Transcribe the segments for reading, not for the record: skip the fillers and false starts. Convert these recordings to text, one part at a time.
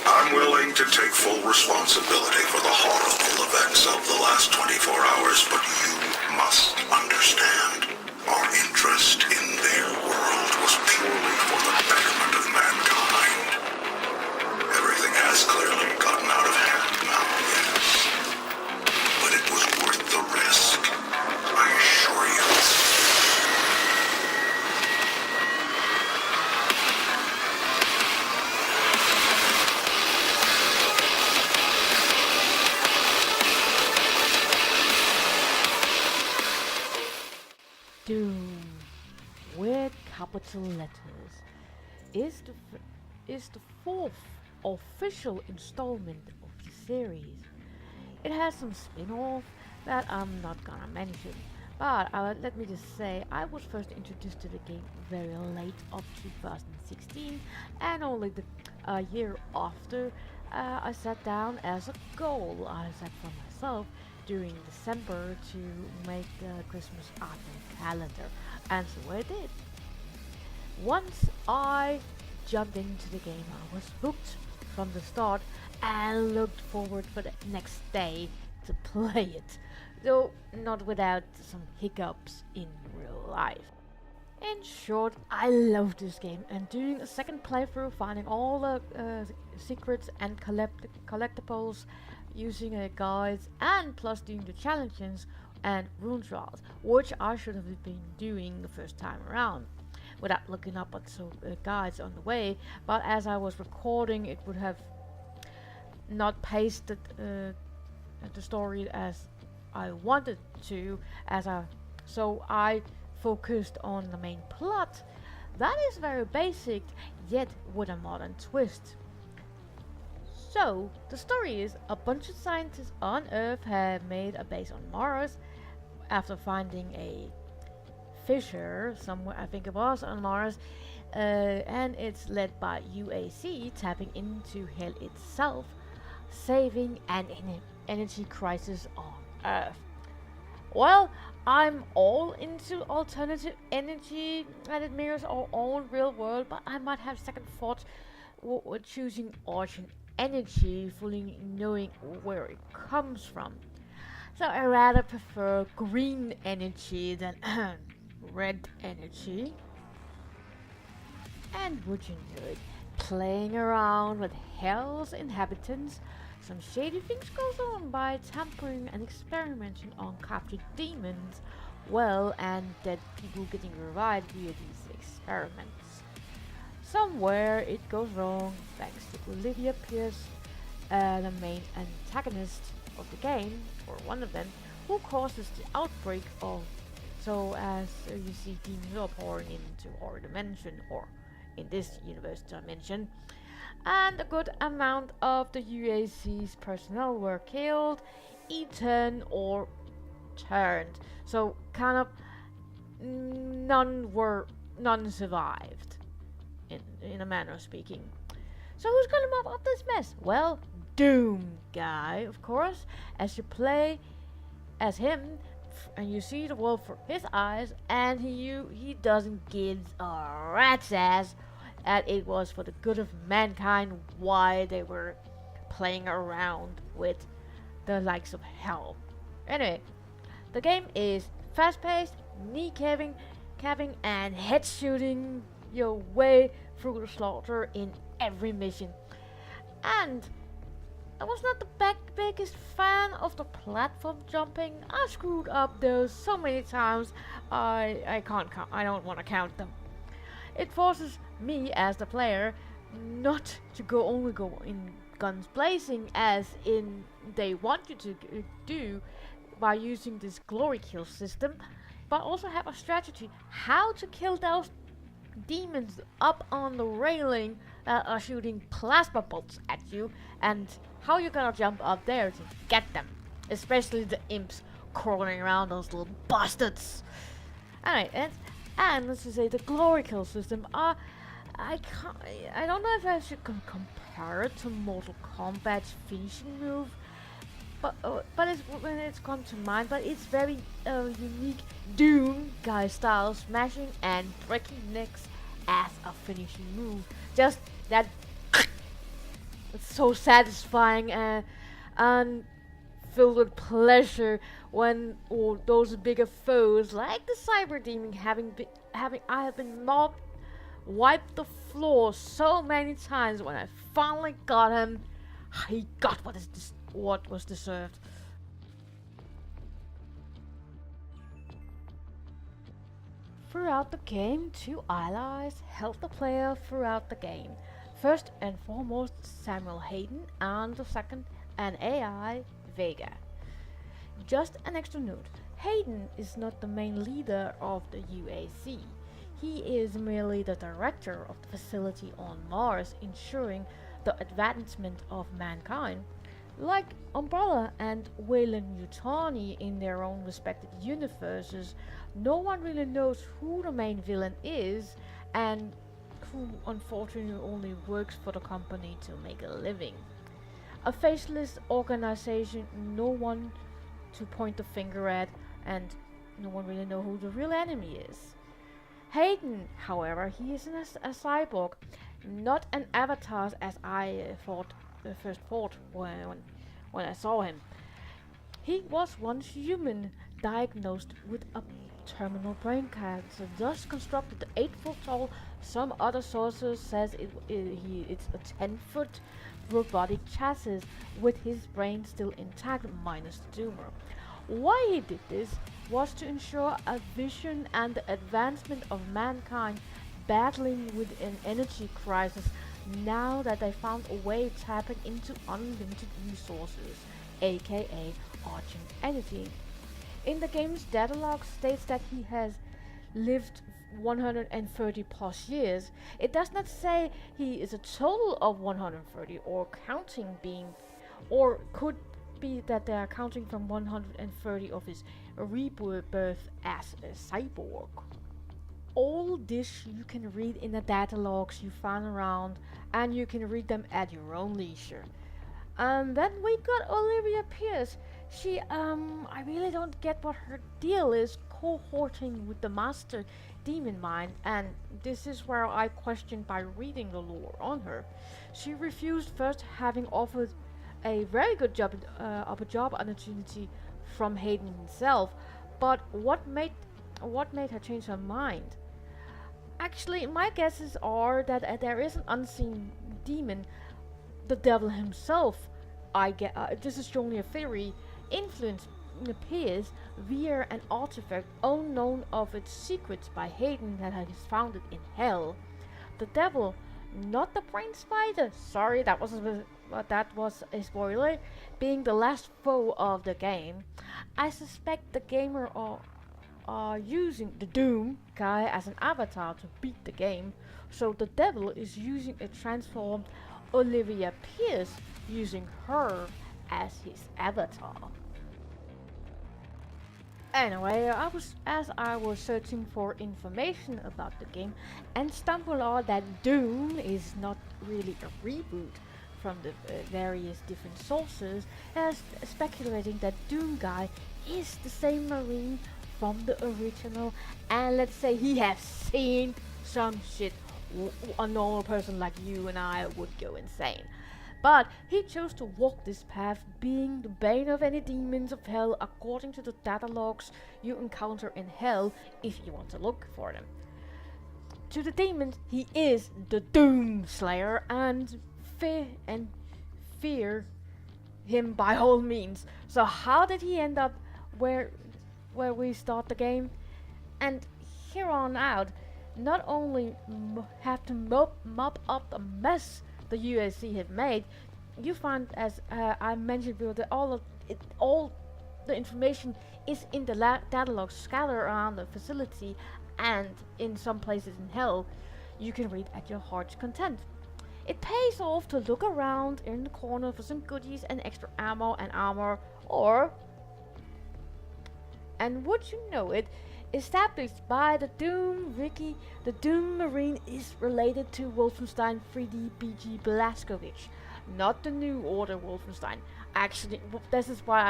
I'm willing to take full responsibility for the horrible events of the last 24 hours, but you must understand, our interest in their world was purely for the betterment of mankind. Everything has clearly gotten out of hand now, yes. But it was worth the risk, I assure you. Doom, with capital letters, is the fourth official installment of the series. It has some spin-off that I'm not gonna mention, but let me just say I was first introduced to the game very late of 2016, and only the year after I sat down as a goal I set for myself during December to make the Christmas advent calendar, and so I did. Once I jumped into the game, I was hooked from the start and looked forward for the next day to play it, though not without some hiccups in real life. In short, I love this game, and doing a second playthrough, finding all the secrets and collectibles, using guides, and plus doing the challenges and rune trials, which I should have been doing the first time around without looking up at some guides on the way, but as I was recording it would have not pasted the story as I wanted to, so I focused on the main plot. That is very basic, yet with a modern twist. So, the story is a bunch of scientists on Earth have made a base on Mars after finding a fissure somewhere, I think it was on Mars, and it's led by UAC tapping into hell itself, saving an energy crisis on Earth. Well, I'm all into alternative energy and it mirrors our own real world, but I might have second thoughts with choosing ocean energy, fully knowing where it comes from. So I rather prefer green energy than red energy. And would you know it, playing around with hell's inhabitants, some shady things goes on by tampering and experimenting on captured demons, well, and dead people getting revived via these experiments. Somewhere it goes wrong thanks to Olivia Pierce, the main antagonist of the game, or one of them, who causes the outbreak of, so as you see demons are pouring into our dimension, or in this universe dimension, and a good amount of the UAC's personnel were killed, eaten, or turned. So kind of none survived, in a manner of speaking. So who's gonna mop up this mess? Well, Doom guy, of course, as you play as him, and you see the world through his eyes, and he doesn't give a rat's ass that it was for the good of mankind why they were playing around with the likes of hell. Anyway, the game is fast-paced, knee-caving, and head-shooting your way through the slaughter in every mission. And I was not the biggest fan of the platform jumping. I screwed up those so many times I can't count. I don't want to count them. It forces me as the player not to only go in guns blazing as in they want you to do by using this glory kill system, but also have a strategy how to kill those demons up on the railing that are shooting plasma bolts at you, and how you're gonna jump up there to get them, especially the imps crawling around, those little bastards. Alright, and let's just say the glory kill system. I don't know if I should compare it to Mortal Kombat's finishing move, but it's when it's come to mind. But it's very unique Doom guy style, smashing and breaking necks as a finishing move. Just that so satisfying and filled with pleasure when all those bigger foes like the cyber demon having I have been mobbed wiped the floor so many times. When I finally got him, he got what was deserved. Throughout the game, two allies help the player throughout the game. First and foremost, Samuel Hayden, and the second, an AI, Vega. Just an extra note, Hayden is not the main leader of the UAC. He is merely the director of the facility on Mars, ensuring the advancement of mankind. Like Umbrella and Wayland Yutani in their own respective universes, no one really knows who the main villain is and who unfortunately only works for the company to make a living. A faceless organization, no one to point the finger at, and no one really know who the real enemy is. Hayden, however, he is a cyborg, not an avatar as I first thought when I saw him. He was once human, diagnosed with a terminal brain cancer, thus constructed the 8 foot tall. Some other sources says it's a 10-foot robotic chassis with his brain still intact minus the tumor. Why he did this was to ensure a vision and the advancement of mankind battling with an energy crisis now that they found a way tapping into unlimited resources, aka argent energy. In the game's datalog states that he has lived 130 plus years. It does not say he is a total of 130 or counting being, or could be that they are counting from 130 of his rebirth as a cyborg. All this you can read in the datalogs you find around, and you can read them at your own leisure. And then we got Olivia Pierce. She, I really don't get what her deal is cohorting with the Master Demon Mind, and this is where I questioned by reading the lore on her. She refused, first having offered a very good job of a job opportunity from Hayden himself, but what made her change her mind? Actually, my guesses are that there is an unseen demon, the devil himself. This is strongly a theory. Influence appears via an artifact unknown of its secrets by Hayden that is found in hell. The devil, not the brain spider. Sorry, that was a spoiler. Being the last foe of the game, I suspect the gamer are using the Doom guy as an avatar to beat the game. So the devil is using a transformed Olivia Pierce, using her as his avatar. Anyway, I was searching for information about the game and stumbled on that Doom is not really a reboot from the various different sources, as speculating that Doom guy is the same Marine from the original, and let's say he has seen some shit a normal person like you and I would go insane. But he chose to walk this path, being the bane of any demons of hell according to the datalogs you encounter in hell if you want to look for them. To the demons, he is the Doom Slayer, and fear him by all means. So how did he end up where we start the game? And here on out, not only have to mop up the mess the USC have made, you find, as I mentioned before, that all the information is in the catalog scattered around the facility, and in some places in hell you can read at your heart's content. It pays off to look around in the corner for some goodies and extra ammo and armor, and would you know it, established by the Doom Wiki, the Doom Marine is related to Wolfenstein 3D BG Blazkowicz, not the New Order Wolfenstein. Actually, this is why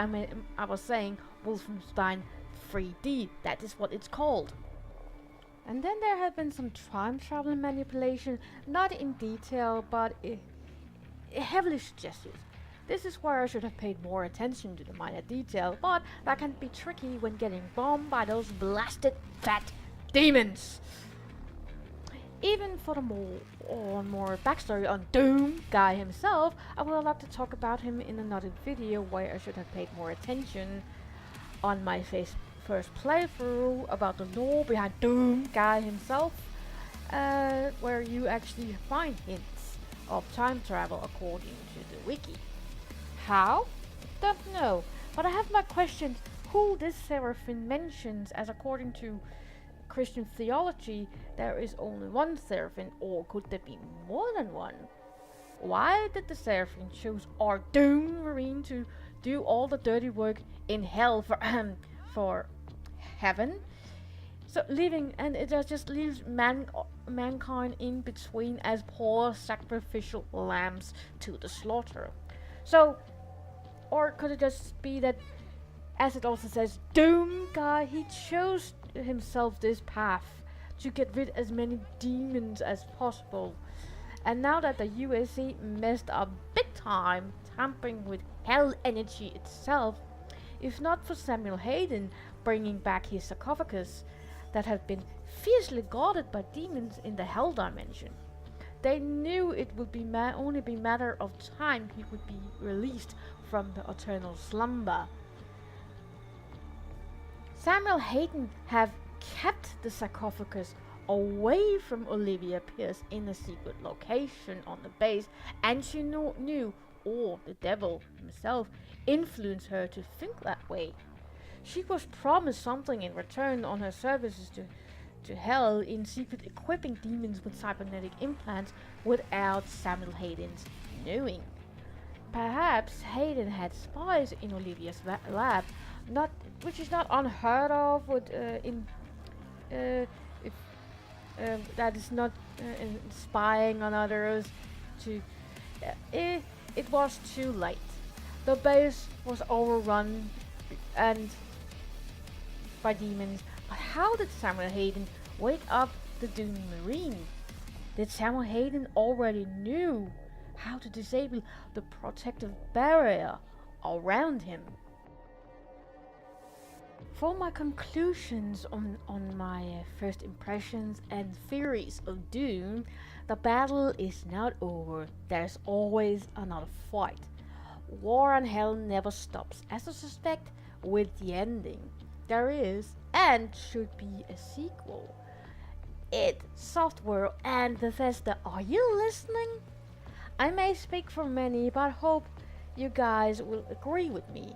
I was saying Wolfenstein 3D. That is what it's called. And then there have been some time travel manipulation, not in detail, but heavily suggested. This is where I should have paid more attention to the minor detail, but that can be tricky when getting bombed by those blasted fat demons. Even for the more backstory on Doom Guy himself, I would like to talk about him in another video where I should have paid more attention on my first playthrough about the lore behind Doom Guy himself, where you actually find hints of time travel according to the wiki. How? Don't know, but I have my questions who this Seraphim mentions, as according to Christian theology there is only one Seraphim, or could there be more than one? Why did the Seraphim choose our Doom Marine to do all the dirty work in hell for heaven? So it just leaves mankind in between as poor sacrificial lambs to the slaughter. So, or could it just be that, as it also says, Doom Guy, he chose himself this path to get rid as many demons as possible. And now that the USA messed up big time, tampering with hell energy itself, if not for Samuel Hayden bringing back his sarcophagus that had been fiercely guarded by demons in the hell dimension, they knew it would be only be matter of time he would be released from the eternal slumber. Samuel Hayden have kept the sarcophagus away from Olivia Pierce in a secret location on the base, and she knew, or the devil himself influenced her to think that way. She was promised something in return on her services to hell, in secret equipping demons with cybernetic implants without Samuel Hayden's knowing. Perhaps Hayden had spies in Olivia's lab, which is not unheard of. That is not spying on others. It was too late. The base was overrun and by demons. But how did Samuel Hayden wake up the Doom Marine? Did Samuel Hayden already knew how to disable the protective barrier around him? For my conclusions on my first impressions and theories of Doom, the battle is not over. There's always another fight. War and hell never stops, as I suspect with the ending. There is and should be a sequel. Id Software and Bethesda, are you listening? I may speak for many, but hope you guys will agree with me.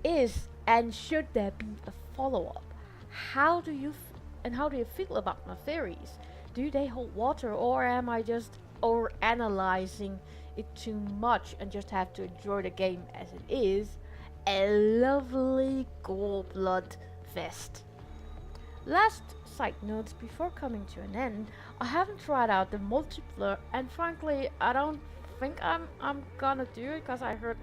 Is and should there be a follow-up? How do you feel about my theories? Do they hold water, or am I just overanalyzing it too much and just have to enjoy the game as it is? A lovely gore blood fest. Last side notes before coming to an end, I haven't tried out the multiplayer, and frankly I don't think I'm gonna do it because I heard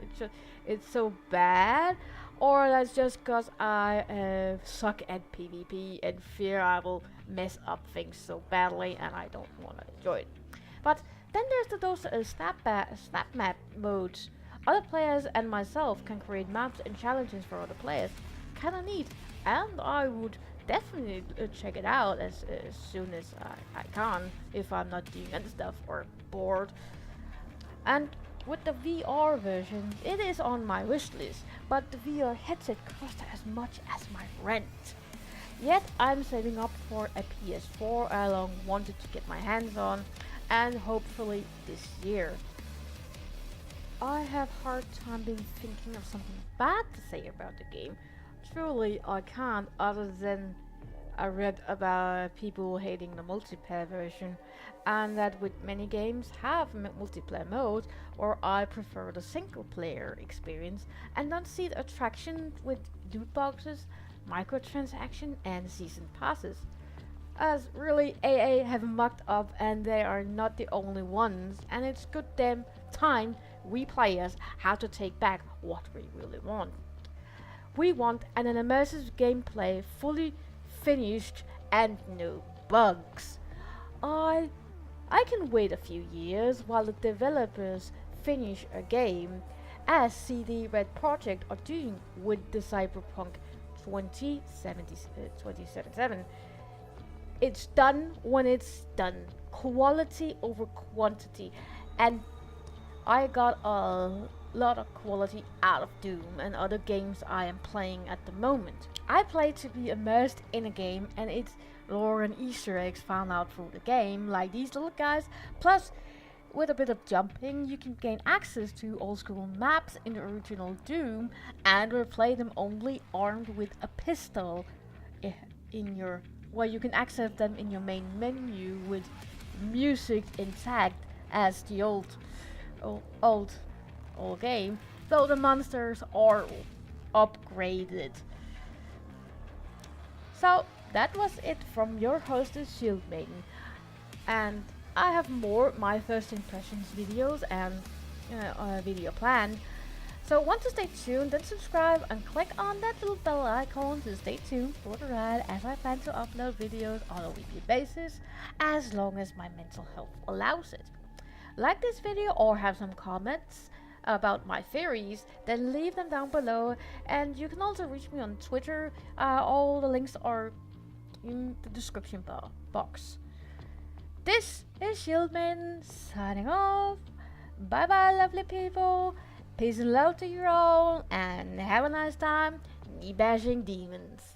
it's so bad, or that's just because I suck at PvP and fear I will mess up things so badly and I don't want to enjoy it. But then there's those snap map modes. Other players and myself can create maps and challenges for other players. Kinda neat, and I would definitely check it out as soon as I can, if I'm not doing other stuff or bored. And with the VR version, it is on my wish list, but the VR headset costs as much as my rent. Yet I'm saving up for a PS4 I long wanted to get my hands on, and hopefully this year. I have hard time being thinking of something bad to say about the game. Truly, I can't, other than I read about people hating the multiplayer version, and that with many games have multiplayer modes, or I prefer the single player experience and don't see the attraction with loot boxes, microtransaction and season passes. As really AA have mucked up, and they are not the only ones, and it's good damn time we players have to take back what we really want. We want an immersive gameplay, fully finished and no bugs. I can wait a few years while the developers finish a game, as CD Red Project are doing with the Cyberpunk 2077. It's done when it's done. Quality over quantity. And I got a lot of quality out of Doom and other games I am playing at the moment. I play to be immersed in a game, and it's lore and Easter eggs found out through the game, like these little guys. Plus, with a bit of jumping, you can gain access to old school maps in the original Doom and replay them only armed with a pistol in your, well, you can access them in your main menu with music intact as the old game, though the monsters are upgraded. So that was it from your hostess Shield Maiden, and I have more my first impressions videos and video planned. So want to stay tuned, then subscribe and click on that little bell icon to stay tuned for the ride, as I plan to upload videos on a weekly basis as long as my mental health allows it. Like this video or have some comments about my theories, then leave them down below, and you can also reach me on Twitter. All the links are in the description box. This is Shield Maiden signing off. Bye bye, lovely people. Peace and love to you all, and have a nice time bashing demons.